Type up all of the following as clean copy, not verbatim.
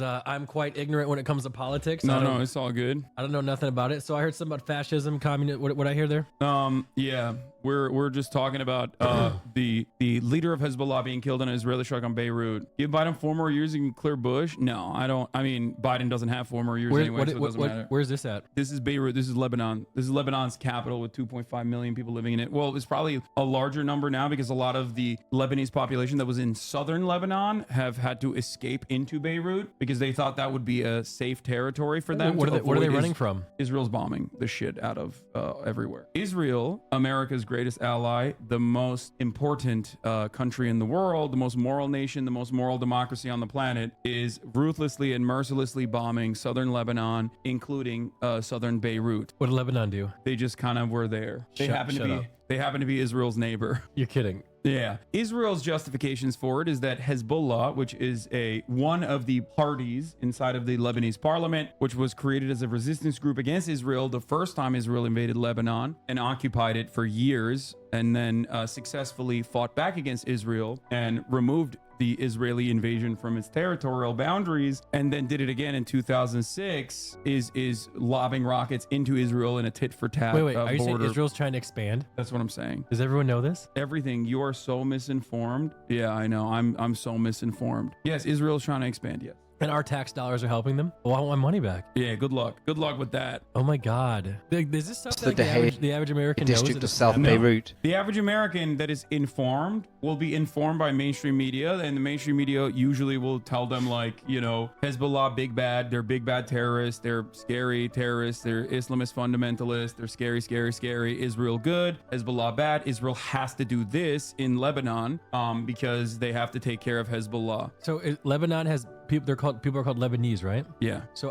I'm quite ignorant when it comes to politics. No, it's all good. I don't know nothing about it. So I heard something about fascism, communism. What I hear there? Yeah, we're just talking about the leader of Hezbollah being killed in an Israeli strike on Beirut. Give Biden 4 more years and clear Bush? No, I don't. I mean, Biden doesn't have 4 more years anyway, so it doesn't matter. Where's this at? This is Beirut. This is Lebanon. This is Lebanon's capital with 2.5 million people living in it. Well, it's probably a larger number now because a lot of the Lebanese population that was in southern Lebanon have had to escape into Beirut because they thought that would be a safe territory for them. What are they running from? Israel's bombing the shit out of everywhere. Israel, America's greatest ally, the most important country in the world, the most moral nation, the most moral democracy on the planet, is ruthlessly and mercilessly bombing southern Lebanon, including southern Beirut. What did Lebanon do? They just kind of were there. They happen to be Israel's neighbor. You're kidding. Yeah. Israel's justifications for it is that Hezbollah, which is one of the parties inside of the Lebanese parliament, which was created as a resistance group against Israel the first time Israel invaded Lebanon and occupied it for years, and then successfully fought back against Israel and removed the Israeli invasion from its territorial boundaries, and then did it again in 2006, is lobbing rockets into Israel in a tit-for-tat Wait, are you border. saying Israel's trying to expand? That's what I'm saying. Does everyone know this? Everything. You are so misinformed. Yeah, I know. I'm so misinformed. Yes, Israel's trying to expand. Yes. And our tax dollars are helping them? Well, I want my money back. Yeah, good luck. Good luck with that. Oh my God. Is this stuff that the average American district knows? of South Beirut. The average American that is informed will be informed by mainstream media, and the mainstream media usually will tell them, like, you know, Hezbollah, big bad, they're big bad terrorists, they're scary terrorists, they're Islamist fundamentalists, they're scary, scary, scary. Israel good, Hezbollah bad. Israel has to do this in Lebanon because they have to take care of Hezbollah. So Lebanon has people. People are called Lebanese, right? Yeah. So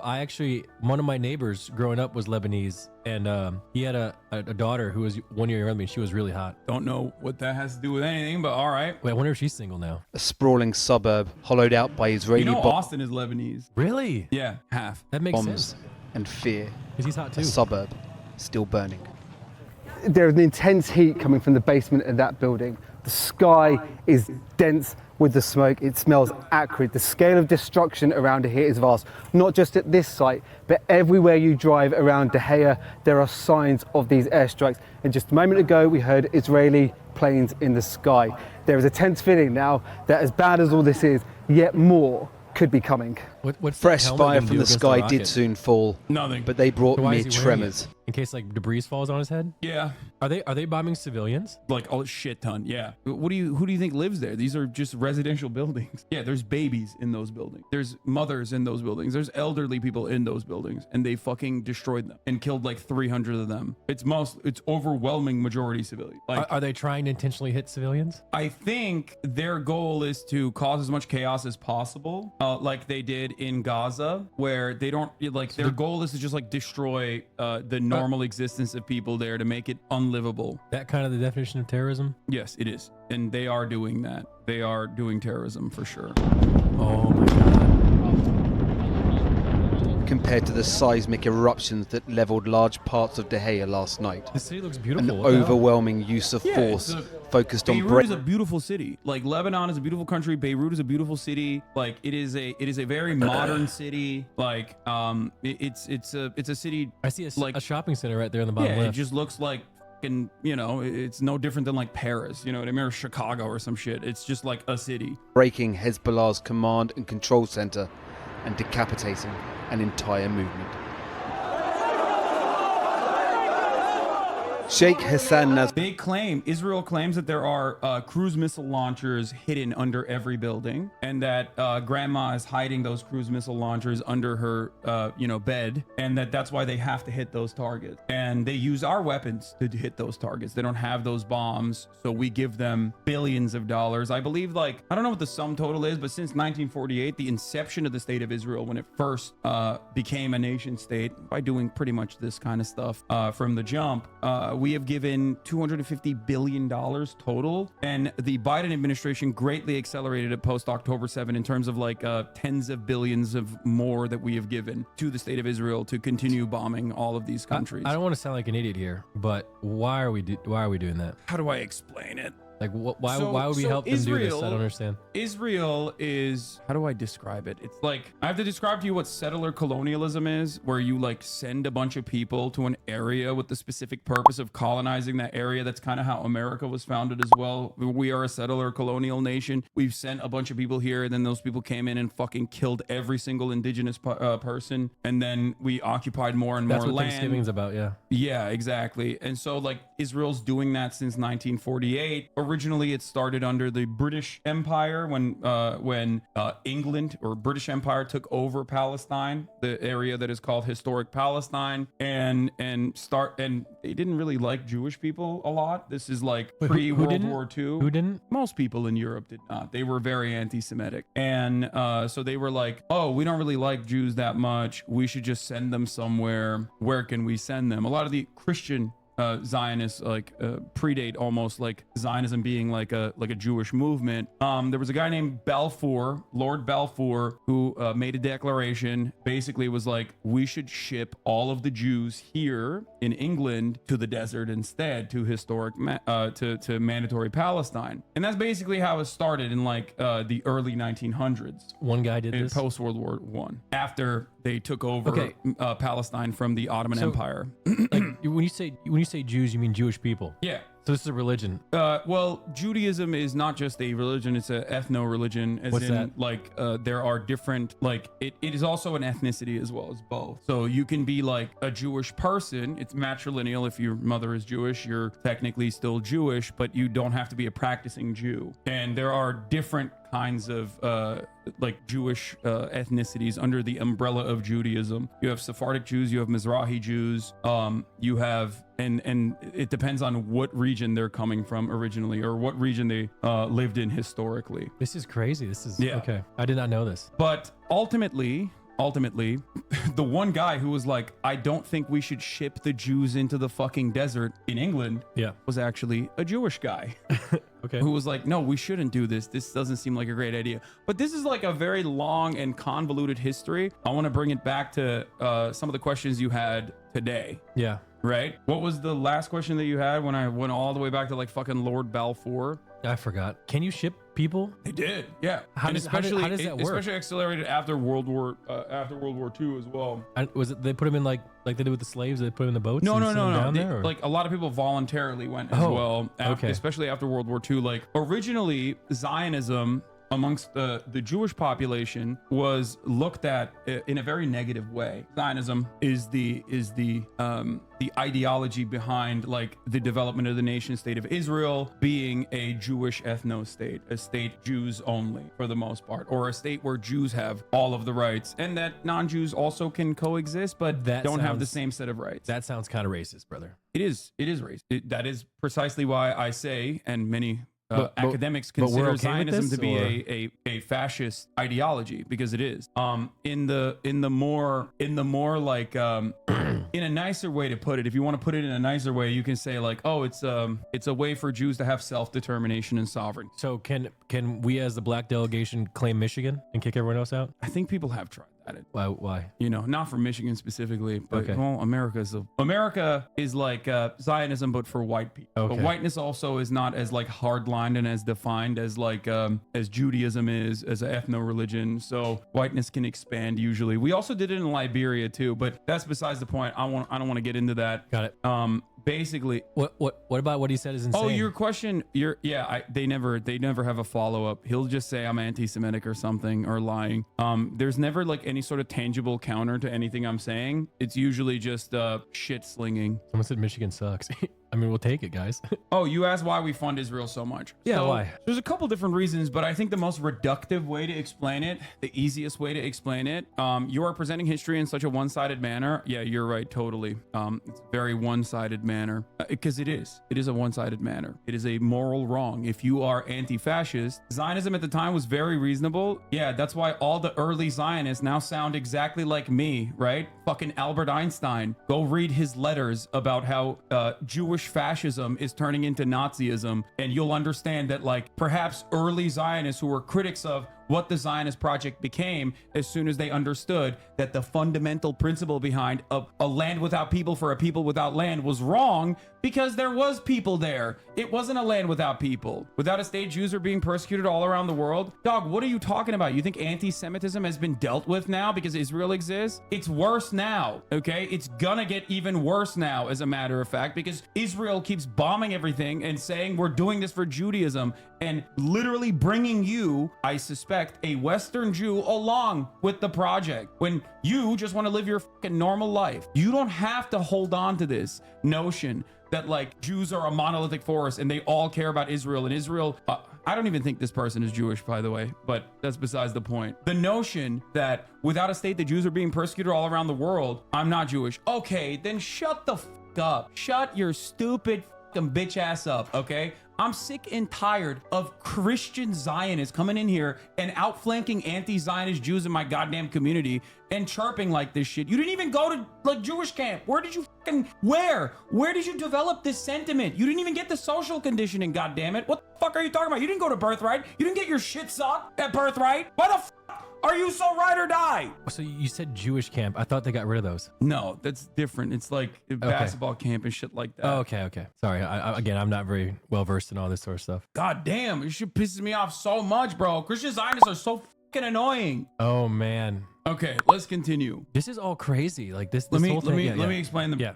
one of my neighbors growing up was Lebanese, and he had a daughter who was 1 year younger than me. She was really hot. Don't know what that has to do with anything, but all right. Wait, I wonder if she's single now. A sprawling suburb hollowed out by Israeli Austin is Lebanese. Really? Yeah, half. That makes bombs sense. and fear. Because he's hot too. A suburb still burning. There's an intense heat coming from the basement of that building. The sky is dense with the smoke. It smells acrid. The scale of destruction around here is vast. Not just at this site, but everywhere you drive around De Gea, there are signs of these airstrikes. And just a moment ago, we heard Israeli planes in the sky. There is a tense feeling now that as bad as all this is, yet more could be coming. What's Fresh fire from the sky did soon fall. Nothing. But they brought So me tremors. In case like debris falls on his head? Yeah. Are they bombing civilians? Like a shit ton. Yeah. Who do you think lives there? These are just residential buildings. Yeah, there's babies in those buildings. There's mothers in those buildings. There's elderly people in those buildings, and they fucking destroyed them and killed like 300 of them. It's overwhelming majority civilian. Like, are they trying to intentionally hit civilians? I think their goal is to cause as much chaos as possible, like they did in Gaza, where they don't like their goal is to just like destroy the normal existence of people there to make it unlivable. That kind of the definition of terrorism? Yes, it is. And they are doing that. They are doing terrorism for sure. Oh my God. Compared to the seismic eruptions that leveled large parts of De Gea last night. The city looks An beautiful. overwhelming use of force focused on Beirut is a beautiful city. Like Lebanon is a beautiful country. Beirut is a beautiful city. Like it is a very modern city. Like it's a city. I see a shopping center right there in the bottom left. It just looks like, and you know, it's no different than like Paris, you know what I mean, or Chicago or some shit. It's just like a city. Breaking Hezbollah's command and control center and decapitating an entire movement. Sheikh Hassan Israel claims that there are cruise missile launchers hidden under every building, and that grandma is hiding those cruise missile launchers under her bed, and that's why they have to hit those targets. And they use our weapons to hit those targets. They don't have those bombs, so we give them billions of dollars. I believe, like, I don't know what the sum total is, but since 1948, the inception of the state of Israel, when it first became a nation state by doing pretty much this kind of stuff from the jump, we have given $250 billion total, and the Biden administration greatly accelerated it post October 7 in terms of like tens of billions of more that we have given to the state of Israel to continue bombing all of these countries. I don't want to sound like an idiot here, but why are we doing that? How do I explain it? Like, why So- would we so help them do this? I Israel- don't understand. Israel is, how do I describe it? It's like, I have to describe to you what settler colonialism is, where you like send a bunch of people to an area with the specific purpose of colonizing that area. That's kind of how America was founded as well. We are a settler colonial nation. We've sent a bunch of people here, and then those people came in and fucking killed every single indigenous person. And then we occupied more and That's more what land. Thanksgiving's about. Yeah. Yeah, exactly. And so like Israel's doing that since 1948. Originally it started under the British Empire when England or British Empire took over Palestine, the area that is called historic Palestine, and they didn't really like Jewish people a lot. This is like Wait, pre who World didn't? War II. Who didn't? Most people in Europe did not. They were very anti-Semitic. And so they were like, oh, we don't really like Jews that much. We should just send them somewhere. Where can we send them? A lot of the Christian Zionists predate almost like Zionism being like a Jewish movement. There was a guy named Balfour, Lord Balfour, who made a declaration. Basically, was like, we should ship all of the Jews here in England to the desert instead, to historic to mandatory Palestine. And that's basically how it started in like the early 1900s. One guy did this. Post World War One, after they took over Palestine from the Ottoman Empire. Like when you say Jews, you mean Jewish people. Yeah. So this is a religion. Well, Judaism is not just a religion; it's an ethno-religion. As What's in, that? like, there are different, like, it is also an ethnicity as well as both. So you can be like a Jewish person. It's matrilineal. If your mother is Jewish, you're technically still Jewish, but you don't have to be a practicing Jew. And there are different kinds of like Jewish ethnicities under the umbrella of Judaism. You have Sephardic Jews, you have Mizrahi Jews, you have and it depends on what region they're coming from originally, or what region they lived in historically. This is crazy. This is Yeah. okay. I did not know this. But ultimately, the one guy who was like, I don't think we should ship the Jews into the fucking desert in England, Yeah. was actually a Jewish guy. Okay. Who was like, no, we shouldn't do this. This doesn't seem like a great idea. But this is like a very long and convoluted history. I want to bring it back to some of the questions you had today. Yeah. Right? What was the last question that you had when I went all the way back to like fucking Lord Balfour? I forgot. Can you ship people? They did, yeah. How And does that work? Especially accelerated after World War II as well. Was it they put them in like they did with the slaves? They put them in the boats. No, and no, send no, them no. down there, or? Like a lot of people voluntarily went as Oh, well, okay. especially after World War II. Like originally, Zionism amongst the Jewish population was looked at in a very negative way. Zionism is the ideology behind like the development of the nation state of Israel being a Jewish ethno state, a state Jews only for the most part, or a state where Jews have all of the rights and that non-Jews also can coexist, but That don't have the sounds- same set of rights. That sounds kind of racist, brother. It is racist. That is precisely why I say, and many But- academics but we're consider okay with Zionism this, to be or- a fascist ideology, because it is. In the more like in a nicer way to put it, if you want to put it in a nicer way, you can say like, oh, it's a way for Jews to have self-determination and sovereignty. So can we as the black delegation claim Michigan and kick everyone else out? I think people have tried that. Why? You know, not for Michigan specifically, but Okay. well, America is like Zionism, but for white people. Okay. But whiteness also is not as like hardlined and as defined as like as Judaism is as an ethno religion. So whiteness can expand usually. We also did it in Liberia too, but that's besides the point. I don't want to get into that. Got it. Basically, What about what he said is insane? oh, your question, they never have a follow up. He'll just say I'm anti-Semitic or something or lying. There's never like any sort of tangible counter to anything I'm saying. It's usually just shit slinging. Someone said Michigan sucks. I mean, we'll take it, guys. Oh, you asked why we fund Israel so much. Yeah, So, why? There's a couple different reasons, but I think the most reductive way to explain it, the easiest way to explain it, you are presenting history in such a one-sided manner. Yeah, you're right, totally. It's a very one-sided manner, because it is. It is a one-sided manner. It is a moral wrong. If you are anti-fascist, Zionism at the time was very reasonable. Yeah, that's why all the early Zionists now sound exactly like me, right? Fucking Albert Einstein. Go read his letters about how Jewish fascism is turning into Nazism, and you'll understand that like perhaps early Zionists who were critics of what the Zionist project became as soon as they understood that the fundamental principle behind a land without people for a people without land was wrong, because there was people there. It wasn't a land without people. Without a state, Jews are being persecuted all around the world. Dog, what are you talking about? You think anti-Semitism has been dealt with now because Israel exists? It's worse now, okay? It's gonna get even worse now, as a matter of fact, because Israel keeps bombing everything and saying we're doing this for Judaism, and literally bringing you, I suspect, a Western Jew along with the project when you just want to live your fucking normal life. You don't have to hold on to this notion that like Jews are a monolithic force and they all care about Israel, and Israel, I don't even think this person is Jewish, by the way, but that's besides the point. The notion that without a state, the Jews are being persecuted all around the world. I'm not Jewish. Okay, then shut the fuck up. Shut your stupid fucking bitch ass up, okay? I'm sick and tired of Christian Zionists coming in here and outflanking anti-Zionist Jews in my goddamn community and chirping like this shit. You didn't even go to like Jewish camp. Where did you where did you develop this sentiment? You didn't even get the social conditioning, goddammit. What the fuck are you talking about? You didn't go to Birthright. You didn't get your shit sucked at Birthright. Why the fuck are you so ride or die? So you said Jewish camp. I thought they got rid of those. No, that's different. It's like basketball camp and shit like that. Oh, okay. Sorry. Again, I'm not very well versed in all this sort of stuff. God damn, this shit pisses me off so much, bro. Christian Zionists are so fucking annoying. Oh man. Okay, let's continue. This is all crazy. Like this Let me whole thing. let me explain the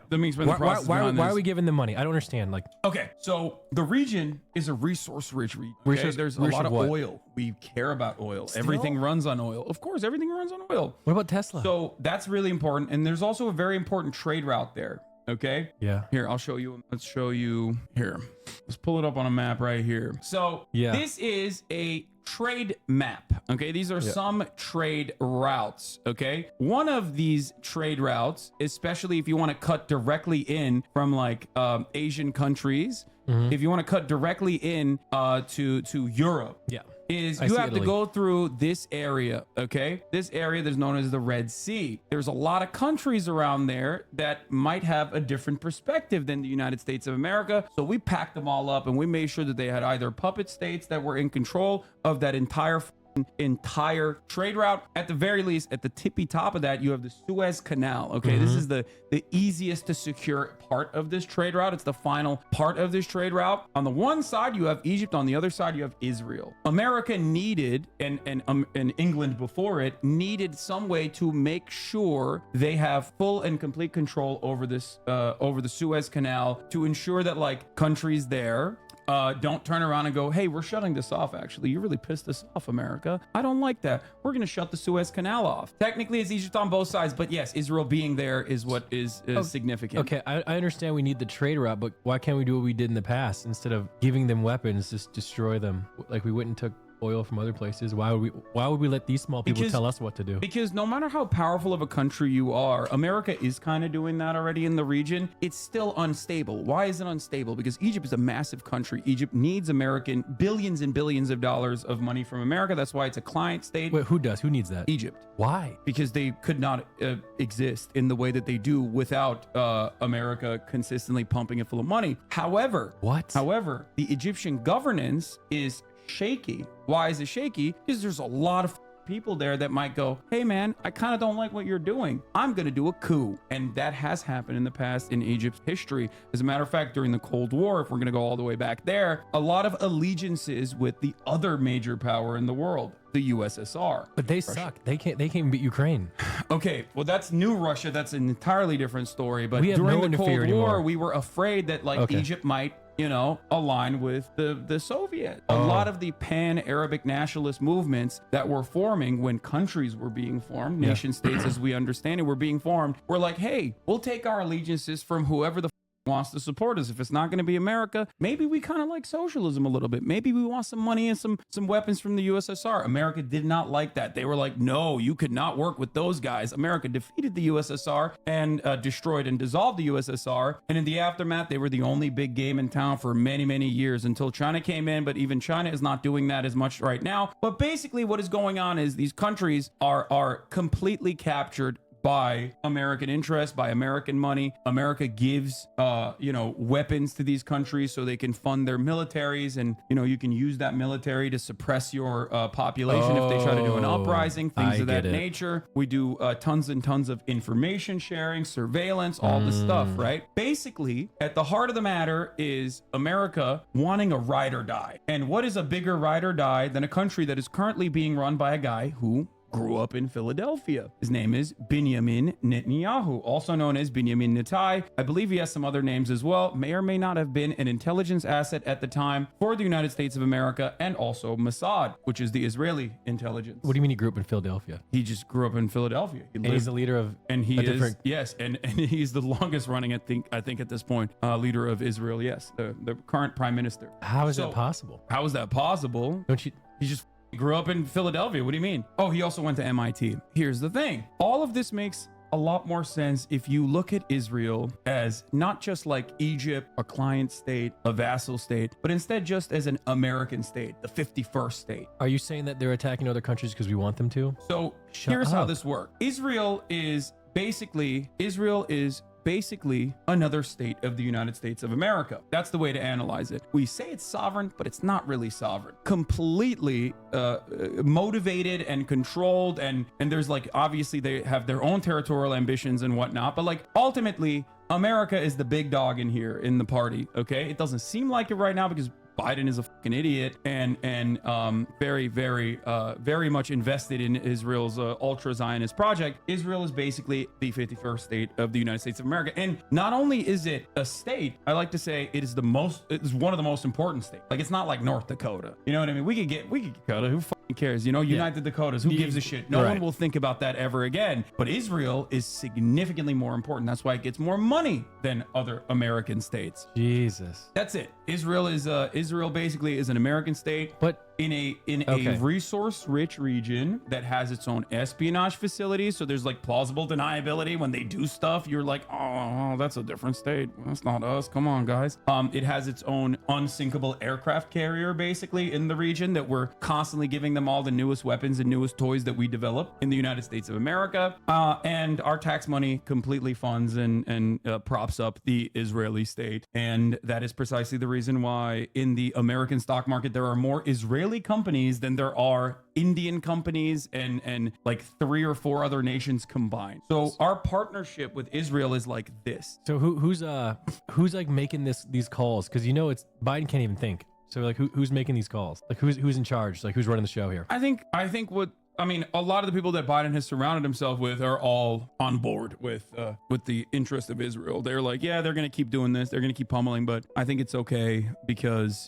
process. Why are we giving them money? I don't understand. Like, okay, so the region is a resource-rich region. Okay? There's a lot of oil. We care about oil. Still? Everything runs on oil. Of course, everything runs on oil. What about Tesla? So that's really important, and there's also a very important trade route there. Okay. Yeah. Here, I'll show you. Let's show you here. Let's pull it up on a map right here. So this is a trade map. Okay. These are some trade routes. Okay. One of these trade routes, especially if you want to cut directly in from like Asian countries, if you want to cut directly in to Europe. Yeah. Is you have to go through this area, okay? This area that's known as the Red Sea. There's a lot of countries around there that might have a different perspective than the United States of America. So we packed them all up and we made sure that they had either puppet states that were in control of that entire trade route. At the very least, at the tippy top of that, you have the Suez Canal. Okay, this is the easiest to secure part of this trade route. It's the final part of this trade route. On the one side, you have Egypt. On the other side, you have Israel. America needed, and England before it, needed some way to make sure they have full and complete control over this, over the Suez Canal, to ensure that like countries there don't turn around and go, hey, we're shutting this off. Actually, you really pissed us off, America. I don't like that. We're going to shut the Suez Canal off. Technically, it's Egypt on both sides, but yes, Israel being there is what is significant. Okay, I understand we need the trade route, but why can't we do what we did in the past? Instead of giving them weapons, just destroy them. Like we went and took oil from other places. Why would we let these small people tell us what to do? Because no matter how powerful of a country you are, America is kind of doing that already in the region. It's still unstable. Why is it unstable? Because Egypt is a massive country. Egypt needs American billions and billions of dollars of money from America. That's why it's a client state. Wait, who does? Who needs that? Egypt. Why? Because they could not exist in the way that they do without America consistently pumping it full of money. However, the Egyptian governance is shaky. Why is it shaky? Because there's a lot of people there that might go, hey man, I kind of don't like what you're doing. I'm going to do a coup. And that has happened in the past in Egypt's history. As a matter of fact, during the Cold War, if we're going to go all the way back there, a lot of allegiances with the other major power in the world, the USSR. But they suck. They can't even beat Ukraine. Okay, well that's new Russia. That's an entirely different story. But during the Cold War, we were afraid that like Egypt might, you know, align with the Soviet. A lot of the pan-Arabic nationalist movements that were forming when countries were being formed, nation states as we understand it were being formed, were like, hey, we'll take our allegiances from whoever the wants to support us. If it's not going to be America, maybe we kind of like socialism a little bit. Maybe we want some money and some weapons from the USSR. America did not like that. They were like, no, you could not work with those guys. America defeated the USSR and destroyed and dissolved the USSR. And in the aftermath, they were the only big game in town for many, many years until China came in. But even China is not doing that as much right now. But basically what is going on is these countries are completely captured by American interest, by American money. America gives, weapons to these countries so they can fund their militaries, and you can use that military to suppress your population if they try to do an uprising, things of that nature. We do tons and tons of information sharing, surveillance, all this stuff, right? Basically, at the heart of the matter is America wanting a ride or die. And what is a bigger ride or die than a country that is currently being run by a guy who grew up in Philadelphia? His name is Benjamin Netanyahu, also known as Benjamin Netai. I believe he has some other names as well. May or may not have been an intelligence asset at the time for the United States of America, and also Mossad, which is the Israeli intelligence. What do you mean he grew up in Philadelphia? He just grew up in Philadelphia. And he's the leader of and he a is different... yes, and he's the longest running, I think at this point, leader of Israel. Yes, the current prime minister. How is that possible? How is that possible? Don't you... He just grew up in Philadelphia. What do you mean? Oh, he also went to MIT. Here's the thing. All of this makes a lot more sense if you look at Israel as not just like Egypt, a client state, a vassal state, but instead just as an American state, the 51st state. Are you saying that they're attacking other countries because we want them to? So here's how this works. Israel is basically another state of the United States of America. That's the way to analyze it. We say it's sovereign, but it's not really sovereign. Completely motivated and controlled, and there's like, obviously they have their own territorial ambitions and whatnot, but like ultimately America is the big dog in here in the party. Okay, it doesn't seem like it right now because Biden is a fucking idiot and very much invested in Israel's ultra Zionist project. Israel is basically the 51st state of the United States of America. And not only is it a state, I like to say it is one of the most important states. Like, it's not like North Dakota. You know what I mean? We could get Dakota. Who fucking cares? United Dakotas. Who gives a shit? No one will think about that ever again. But Israel is significantly more important. That's why it gets more money than other American states. Jesus. That's it. Israel basically is an American state, but in a resource-rich region that has its own espionage facilities. So there's like plausible deniability when they do stuff. You're like, oh, that's a different state. That's not us. Come on, guys. It has its own unsinkable aircraft carrier, basically, in the region that we're constantly giving them all the newest weapons and newest toys that we develop in the United States of America. And our tax money completely funds and props up the Israeli state. And that is precisely the reason why in the American stock market, there are more Israeli companies than there are Indian companies and like 3 or 4 other nations combined. So our partnership with Israel is like this. So who's like making these calls? Because it's Biden can't even think. So like who's making these calls? Like who's in charge? Like who's running the show here? I think a lot of the people that Biden has surrounded himself with are all on board with the interest of Israel. They're like, yeah, they're going to keep doing this. They're going to keep pummeling, but I think it's okay because,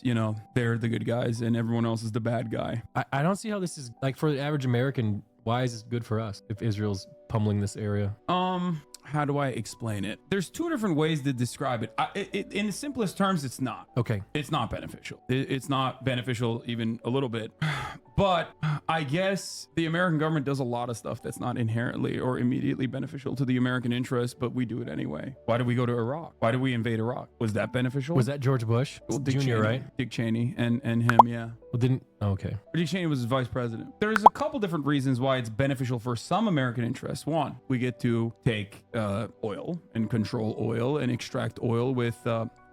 they're the good guys and everyone else is the bad guy. I don't see how this is like for the average American. Why is this good for us if Israel's pummeling this area? How do I explain it? There's 2 different ways to describe it. In the simplest terms, it's not. Okay. It's not beneficial. It's not beneficial even a little bit. But I guess the American government does a lot of stuff that's not inherently or immediately beneficial to the American interest, but we do it anyway. Why did we go to Iraq? Why did we invade Iraq? Was that beneficial? Was that George Bush Dick Jr., Cheney, right? Dick Cheney and him, yeah. Well, okay. Dick Cheney was his vice president. There's a couple different reasons why it's beneficial for some American interests. One, we get to take oil and control oil and extract oil with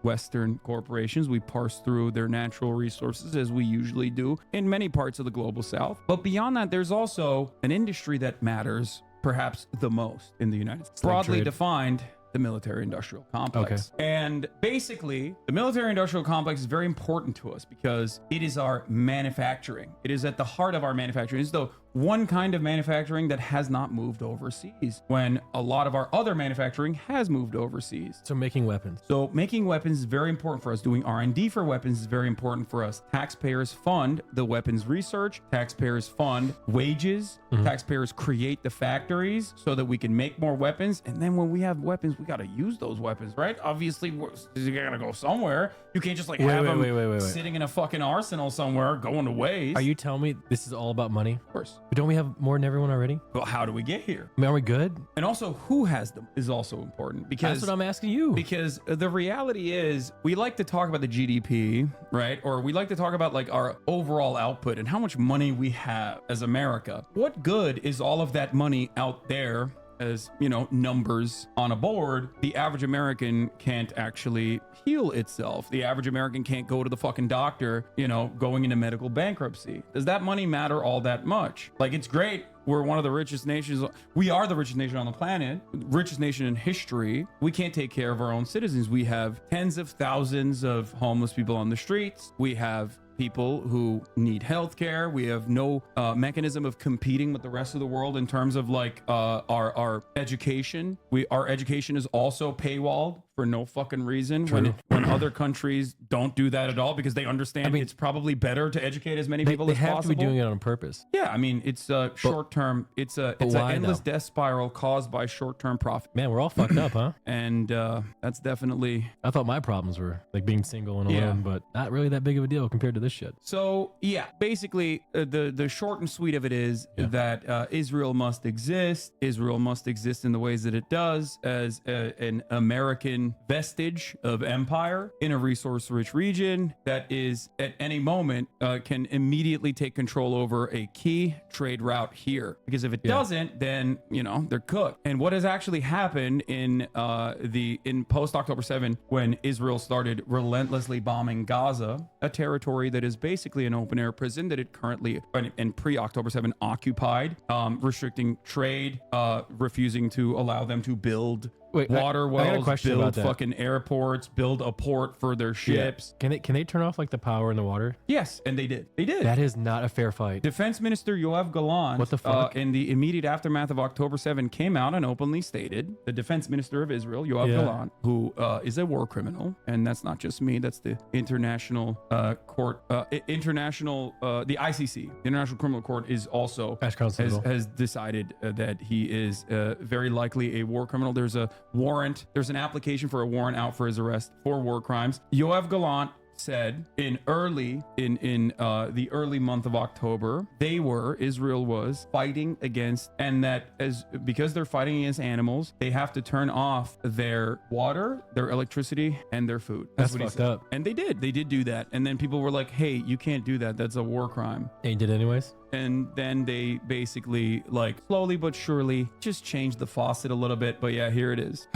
Western corporations. We parse through their natural resources as we usually do in many parts of the global south. But beyond that, there's also an industry that matters perhaps the most in the United States. Broadly defined, the military-industrial complex. Okay. And basically, the military-industrial complex is very important to us because it is our manufacturing. It is at the heart of our manufacturing. It's the one kind of manufacturing that has not moved overseas when a lot of our other manufacturing has moved overseas. So making weapons. So making weapons is very important for us. Doing R&D for weapons is very important for us. Taxpayers fund the weapons research. Taxpayers fund wages. Taxpayers create the factories so that we can make more weapons. And then when we have weapons, we got to use those weapons, right? Obviously, you got to go somewhere. You can't just have them sitting in a fucking arsenal somewhere going to waste. Are you telling me this is all about money? Of course. But don't we have more than everyone already? Well, how do we get here? I mean, are we good? And also, who has them is also important because that's what I'm asking you. Because the reality is, we like to talk about the GDP, right? Or we like to talk about like our overall output and how much money we have as America. What good is all of that money out there as, you know, numbers on a board, the average American can't actually heal itself. The average American can't go to the fucking doctor, you know, going into medical bankruptcy. Does that money matter all that much? Like, it's great. We're one of the richest nations. We are the richest nation on the planet, richest nation in history. We can't take care of our own citizens. We have tens of thousands of homeless people on the streets. We have people who need health care. We have no mechanism of competing with the rest of the world in terms of like our education. Our education is also paywalled for no fucking reason. When other countries don't do that at all because they understand it's probably better to educate as many people as possible. They have to be doing it on purpose. Yeah, I mean, it's a short-term. It's an endless death spiral caused by short-term profit. Man, we're all fucked up, huh? And that's definitely. I thought my problems were like being single and alone, but not really that big of a deal compared to this shit. So yeah, basically, the short and sweet of it is that Israel must exist. Israel must exist in the ways that it does as an American vestige of empire in a resource-rich region that is at any moment can immediately take control over a key trade route here. Because if it doesn't, then you know they're cooked. And what has actually happened in post October 7, when Israel started relentlessly bombing Gaza, a territory that is basically an open air prison that it currently and pre October 7 occupied, restricting trade, refusing to allow them to build water wells, build fucking airports, build a port for their ships. Yeah. Can they turn off like the power in the water? Yes, and they did. They did. That is not a fair fight. Defense Minister Yoav Gallant, what the fuck? In the immediate aftermath of October 7, came out and openly stated, the Defense Minister of Israel, Yoav Gallant, who is a war criminal, and that's not just me, that's the international court, the ICC, the International Criminal Court, is also has decided that he is very likely a war criminal. There's a warrant. There's an application for a warrant out for his arrest for war crimes. Yoav Gallant said in the early month of October, Israel was fighting against, and that because they're fighting against animals, they have to turn off their water, their electricity, and their food. That's what he said. And they did do that. And then people were like, hey, you can't do that. That's a war crime. And he did anyways? And then they basically, like, slowly but surely just changed the faucet a little bit. But yeah, here it is.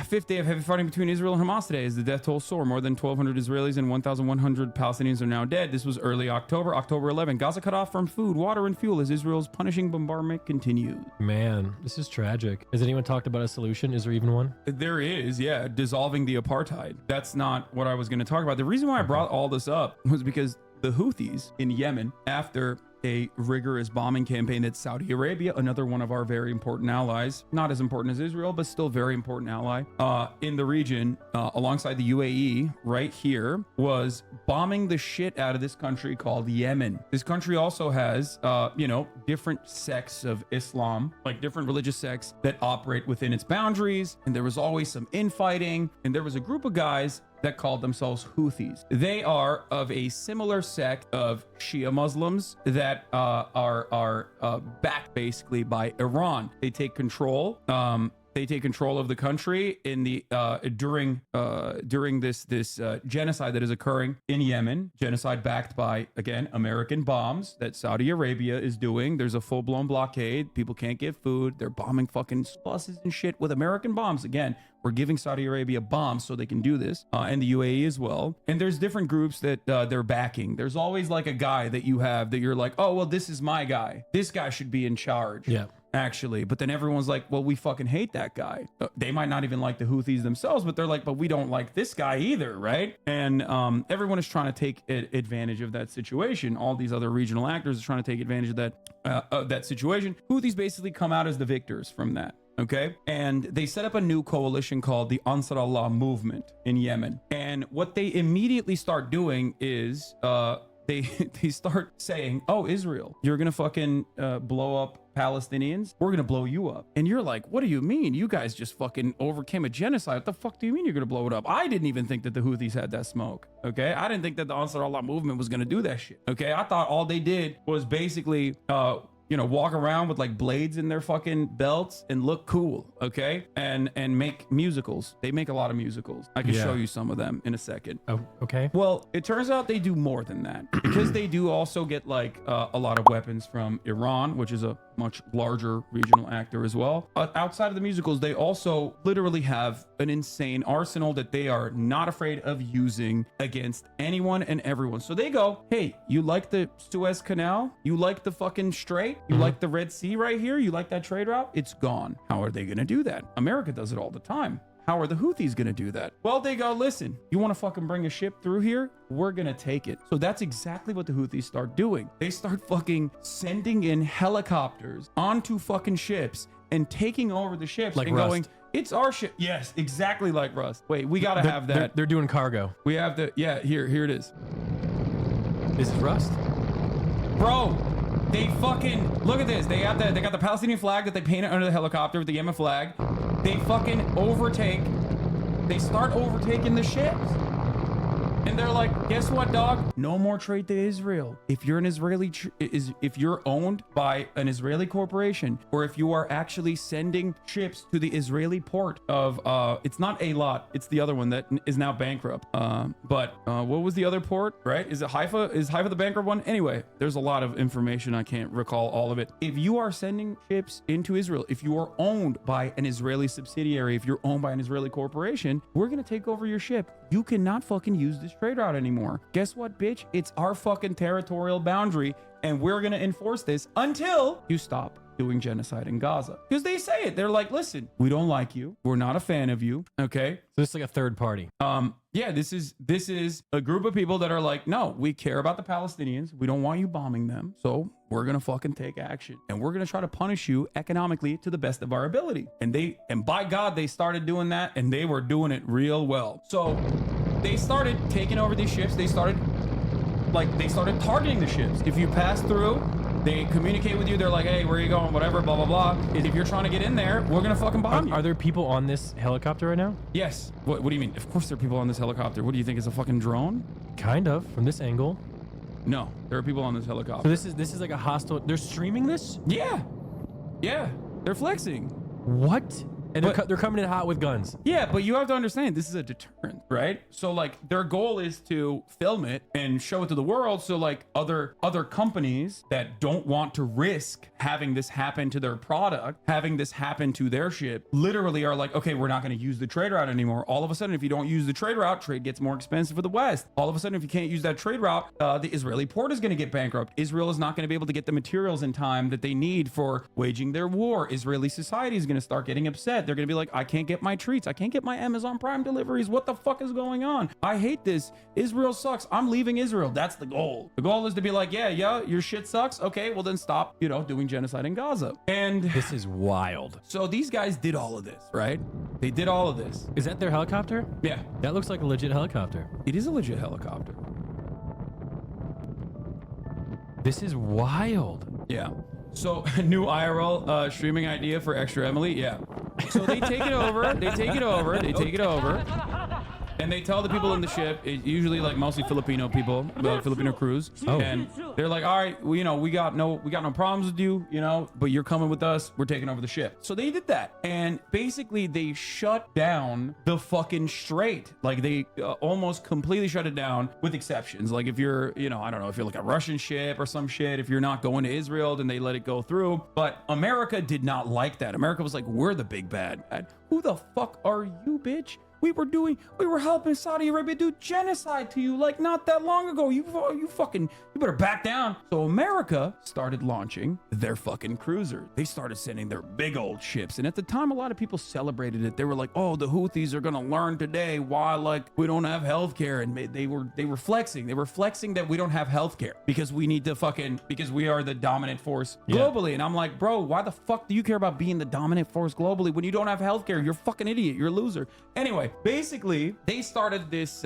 Fifth day of heavy fighting between Israel and Hamas today as the death toll soar. More than 1,200 Israelis and 1,100 Palestinians are now dead. This was early October, October 11. Gaza cut off from food, water, and fuel as Israel's punishing bombardment continues. Man, this is tragic. Has anyone talked about a solution? Is there even one? There is, yeah. Dissolving the apartheid. That's not what I was going to talk about. The reason why I brought all this up was because the Houthis in Yemen, after a rigorous bombing campaign that Saudi Arabia, another one of our very important allies, not as important as Israel, but still very important ally in the region, alongside the UAE right here, was bombing the shit out of this country called Yemen. This country also has, different sects of Islam, like different religious sects that operate within its boundaries. And there was always some infighting. And there was a group of guys that called themselves Houthis. They are of a similar sect of Shia Muslims that are backed basically by Iran. They take control. They take control of the country in the during this genocide that is occurring in Yemen. Genocide backed by, again, American bombs that Saudi Arabia is doing. There's a full-blown blockade. People can't get food. They're bombing fucking buses and shit with American bombs. Again, we're giving Saudi Arabia bombs so they can do this, and the UAE as well. And there's different groups that they're backing. There's always like a guy that you have that you're like, oh, well, this is my guy. This guy should be in charge. Yeah. Actually, but then everyone's like, well, we fucking hate that guy. They might not even like the Houthis themselves, but they're like, but we don't like this guy either, right? And everyone is trying to take advantage of that situation. All these other regional actors are trying to take advantage of that situation. Houthis basically come out as the victors from that. Okay. And they set up a new coalition called the Nasrallah movement in Yemen. And what they immediately start doing is they start saying, oh, Israel, you're going to fucking blow up Palestinians. We're going to blow you up. And you're like, what do you mean? You guys just fucking overcame a genocide. What the fuck do you mean you're going to blow it up? I didn't even think that the Houthis had that smoke. Okay. I didn't think that the Ansarullah movement was going to do that shit. Okay. I thought all they did was basically walk around with like blades in their fucking belts and look cool, okay? And make musicals. They make a lot of musicals. I can show you some of them in a second. Oh, okay. Well, it turns out they do more than that, because they do also get like a lot of weapons from Iran, which is a much larger regional actor as well. But outside of the musicals, they also literally have an insane arsenal that they are not afraid of using against anyone and everyone. So they go, hey, you like the Suez Canal? You like the fucking Strait? You like the Red Sea right here? You like that trade route? It's gone. How are they going to do that? America does it all the time. How are the Houthis going to do that? Well, they go, listen, you want to fucking bring a ship through here? We're going to take it. So that's exactly what the Houthis start doing. They start fucking sending in helicopters onto fucking ships and taking over the ships like and Rust. going, it's our ship. Yes, exactly like Rust. Wait, we got to have that. They're doing cargo. We have to, yeah, here it is. This is Rust? Bro, they fucking, look at this. They got the Palestinian flag that they painted under the helicopter with the Yemen flag. They fucking they start overtaking the ships. And they're like, guess what, dog? No more trade to Israel. If you're an Israeli, if you're owned by an Israeli corporation, or if you are actually sending ships to the Israeli port of, it's not Eilat, it's the other one that is now bankrupt. But what was the other port, right? Is it Haifa? Is Haifa the bankrupt one? Anyway, there's a lot of information. I can't recall all of it. If you are sending ships into Israel, if you are owned by an Israeli subsidiary, if you're owned by an Israeli corporation, we're going to take over your ship. You cannot fucking use this trade route anymore. Guess what, bitch? It's our fucking territorial boundary, and we're gonna enforce this until you stop doing genocide in Gaza. Because they say it. They're like, listen, we don't like you. We're not a fan of you. Okay. So it's like a third party. Yeah, this is a group of people that are like, no, we care about the Palestinians. We don't want you bombing them. So we're gonna fucking take action, and we're gonna try to punish you economically to the best of our ability. And by God, they started doing that, and they were doing it real well. So they started taking over these ships. They started targeting the ships. If you pass through, they communicate with you. They're like, hey, where are you going? Whatever, blah, blah, blah. If you're trying to get in there, we're going to fucking bomb you. Are there people on this helicopter right now? Yes. What do you mean? Of course there are people on this helicopter. What do you think? It's a fucking drone? Kind of, from this angle. No, there are people on this helicopter. So this is like a hostile. They're streaming this? Yeah. Yeah. They're flexing. What? And they're coming in hot with guns. Yeah, but you have to understand, this is a deterrent, right? So like their goal is to film it and show it to the world. So like other companies that don't want to risk having this happen to their product, having this happen to their ship, literally are like, okay, we're not going to use the trade route anymore. All of a sudden, if you don't use the trade route, trade gets more expensive for the West. All of a sudden, if you can't use that trade route, the Israeli port is going to get bankrupt. Israel is not going to be able to get the materials in time that they need for waging their war. Israeli society is going to start getting upset. They're going to be like, I can't get my treats. I can't get my Amazon Prime deliveries. What the fuck is going on? I hate this. Israel sucks. I'm leaving Israel. That's the goal. The goal is to be like, yeah, your shit sucks. Okay, well then stop, doing genocide in Gaza. And this is wild. So these guys did all of this, right? They did all of this. Is that their helicopter? Yeah. That looks like a legit helicopter. It is a legit helicopter. This is wild. Yeah. So new IRL streaming idea for Extra Emily. Yeah. So they take it over. They take it over. And they tell the people in the ship, usually like mostly Filipino people, Filipino crews, and they're like, all right, we got no problems with you, but you're coming with us. We're taking over the ship. So they did that, and basically they shut down the fucking strait. Like they almost completely shut it down, with exceptions. Like if you're, I don't know, if you're like a Russian ship or some shit, if you're not going to Israel, then they let it go through. But America did not like that. America was like, we're the big bad. Who the fuck are you, bitch? We were helping Saudi Arabia do genocide to you like not that long ago. You better back down. So America started launching their fucking cruiser. They started sending their big old ships. And at the time, a lot of people celebrated it. They were like, oh, the Houthis are going to learn today why like we don't have healthcare. And they were flexing. They were flexing that we don't have healthcare because we need to because we are the dominant force globally. And I'm like, bro, why the fuck do you care about being the dominant force globally when you don't have healthcare? You're a fucking idiot. You're a loser. Anyway, Anyway, basically, they started this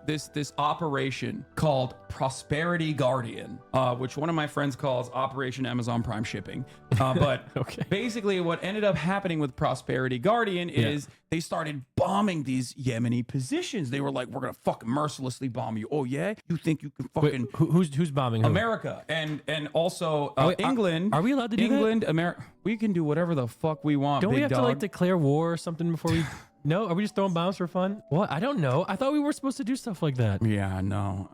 this operation called Prosperity Guardian, which one of my friends calls Operation Amazon Prime Shipping. But Okay. basically, what ended up happening with Prosperity Guardian is they started bombing these Yemeni positions. They were like, "We're gonna fucking mercilessly bomb you." Oh yeah, you think you can fucking Wait, who's bombing who? America and also wait, England? are we allowed to do that? England, America? We can do whatever the fuck we want. Don't big we have dog. to like declare war or something before we? No, are we just throwing bombs for fun? What? I don't know. I thought we were supposed to do stuff like that. Yeah, no.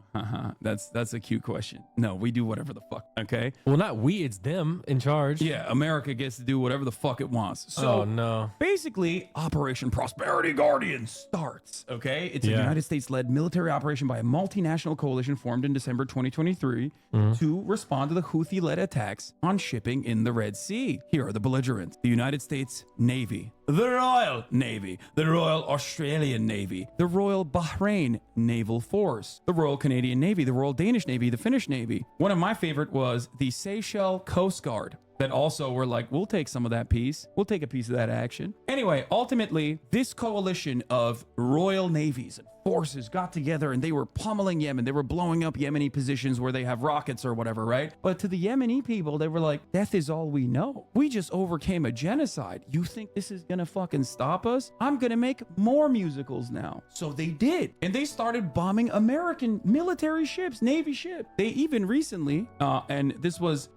That's a cute question. No, we do whatever the fuck. Okay. Well, not we. It's them in charge. Yeah, America gets to do whatever the fuck it wants. So Oh no. basically, Operation Prosperity Guardian starts. Okay, it's a Yeah. United States-led military operation by a multinational coalition formed in December 2023 to respond to the Houthi-led attacks on shipping in the Red Sea. Here are the belligerents: the United States Navy, the Royal Navy, the Royal Australian Navy, the Royal Bahrain Naval Force, the Royal Canadian Navy, the Royal Danish Navy, the Finnish Navy. One of my favorite was the Seychelles Coast Guard, that also were like, we'll take some of that piece. We'll take a piece of that action. Anyway, ultimately, this coalition of royal navies and forces got together and they were pummeling Yemen. They were blowing up Yemeni positions where they have rockets or whatever, right? But to the Yemeni people, they were like, death is all we know. We just overcame a genocide. You think this is gonna fucking stop us? I'm gonna make more musicals now. So they did. And they started bombing American military ships, Navy ships. They even recently, and this was,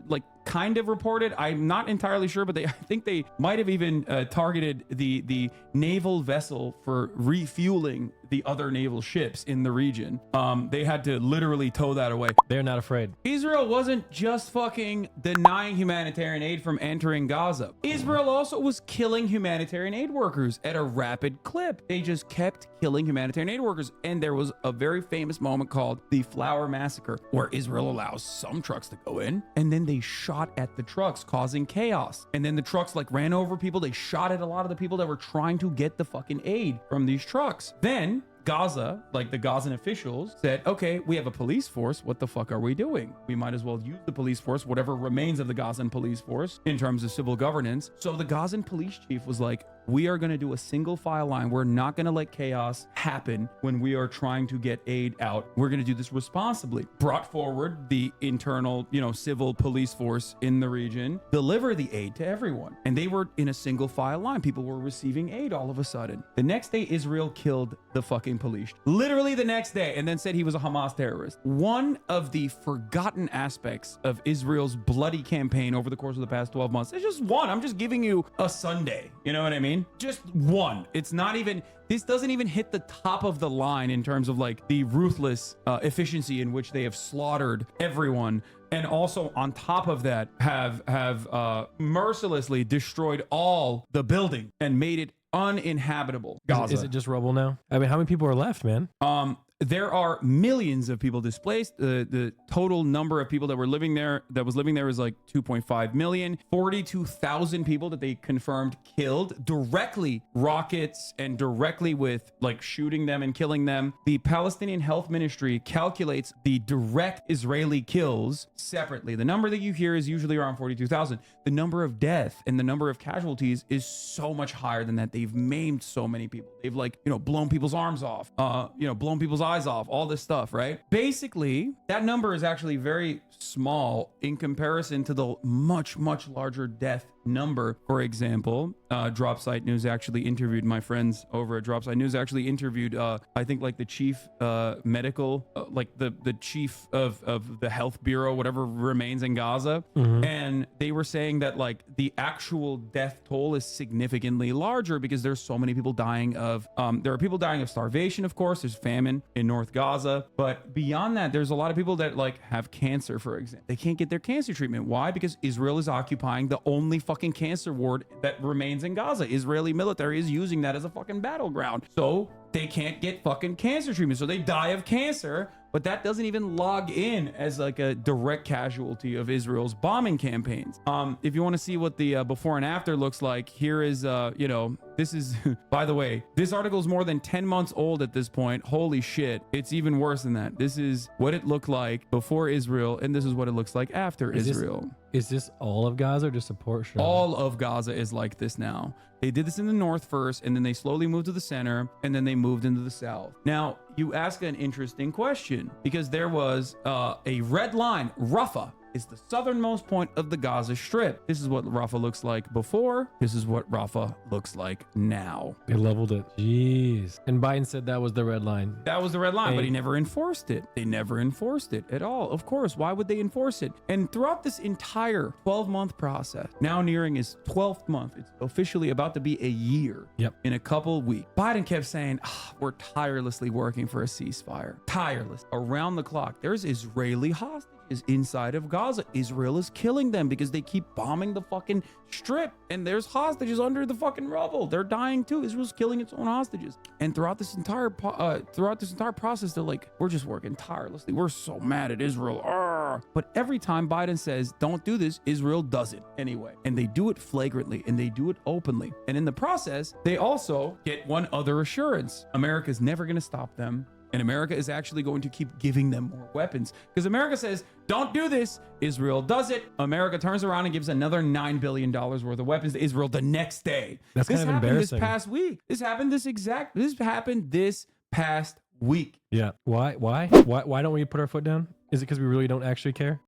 like kind of reported, I'm not entirely sure, but I think they might have even targeted the naval vessel for refueling the other naval ships in the region. They had to literally tow that away. They're not afraid. Israel wasn't just fucking denying humanitarian aid from entering Gaza. Israel also was killing humanitarian aid workers at a rapid clip. They just kept killing humanitarian aid workers. And there was a very famous moment called the Flower Massacre, where Israel allows some trucks to go in and then they shot at the trucks, causing chaos. And then the trucks like ran over people. They shot at a lot of the people that were trying to get the fucking aid from these trucks. Then Gaza, like the Gazan officials, said, okay, we have a police force. What the fuck are we doing? We might as well use the police force, whatever remains of the Gazan police force in terms of civil governance. So the Gazan police chief was like, we are going to do a single file line. We're not going to let chaos happen when we are trying to get aid out. We're going to do this responsibly. Brought forward the internal, civil police force in the region, deliver the aid to everyone. And they were in a single file line. People were receiving aid all of a sudden. The next day, Israel killed the fucking police. Literally the next day, and then said he was a Hamas terrorist. One of the forgotten aspects of Israel's bloody campaign over the course of the past 12 months. It's just one. I'm just giving you a Sunday. You know what I mean? Just one. It's not even, this doesn't even hit the top of the line in terms of like the ruthless efficiency in which they have slaughtered everyone. And also on top of that, have mercilessly destroyed all the building and made it uninhabitable. Gaza. Is it just rubble now? I mean, how many people are left, man? There are millions of people displaced. The total number of people that was living there is like 2.5 million. 42,000 people that they confirmed killed directly, rockets, and directly with like shooting them and killing them. The Palestinian Health Ministry calculates the direct Israeli kills separately. The number that you hear is usually around 42,000. The number of death and the number of casualties is so much higher than that. They've maimed so many people. They've blown people's arms off, blown people's eyes off, all this stuff, right? Basically, that number is actually very small in comparison to the much, much larger death number. For example, Dropsite News actually interviewed my friends over at Dropsite News actually interviewed I think like the chief medical like the chief of the health bureau, whatever remains in Gaza. And they were saying that like the actual death toll is significantly larger because there's so many people dying of there are people dying of starvation, of course. There's famine in North Gaza, but beyond that, there's a lot of people that like have cancer, for example. They can't get their cancer treatment. Why? Because Israel is occupying the only fucking cancer ward that remains in Gaza. Israeli military is using that as a fucking battleground. So they can't get fucking cancer treatment. So they die of cancer, but that doesn't even log in as like a direct casualty of Israel's bombing campaigns. If you want to see what the before and after looks like, here is, this is, by the way, this article is more than 10 months old at this point. Holy shit. It's even worse than that. This is what it looked like before Israel, and this is what it looks like after Israel. Is this all of Gaza or just a portion? All of Gaza is like this now. They did this in the north first, and then they slowly moved to the center, and then they moved into the south. Now, you ask an interesting question, because there was a red line. Rafah is the southernmost point of the Gaza Strip. This is what Rafah looks like before. This is what Rafah looks like now. They leveled it. Jeez. And Biden said that was the red line. That was the red line, but he never enforced it. They never enforced it at all. Of course, why would they enforce it? And throughout this entire 12-month process, now nearing his 12th month, it's officially about to be a year. Yep. In a couple of weeks, Biden kept saying, we're tirelessly working for a ceasefire. Tireless. Around the clock. There's Israeli hostages inside of Gaza. Israel is killing them because they keep bombing the fucking strip, and there's hostages under the fucking rubble. They're dying too. Israel's killing its own hostages. And throughout this entire process, they're like, we're just working tirelessly. We're so mad at Israel. Arr. But every time Biden says, don't do this, Israel does it anyway. And they do it flagrantly, and they do it openly. And in the process, they also get one other assurance. America's never going to stop them. And America is actually going to keep giving them more weapons, because America says, don't do this. Israel does it. America turns around and gives another $9 billion worth of weapons to Israel the next day. That's kind of embarrassing. This past week. This happened this past week. Yeah. Why don't we put our foot down? Is it because we really don't actually care?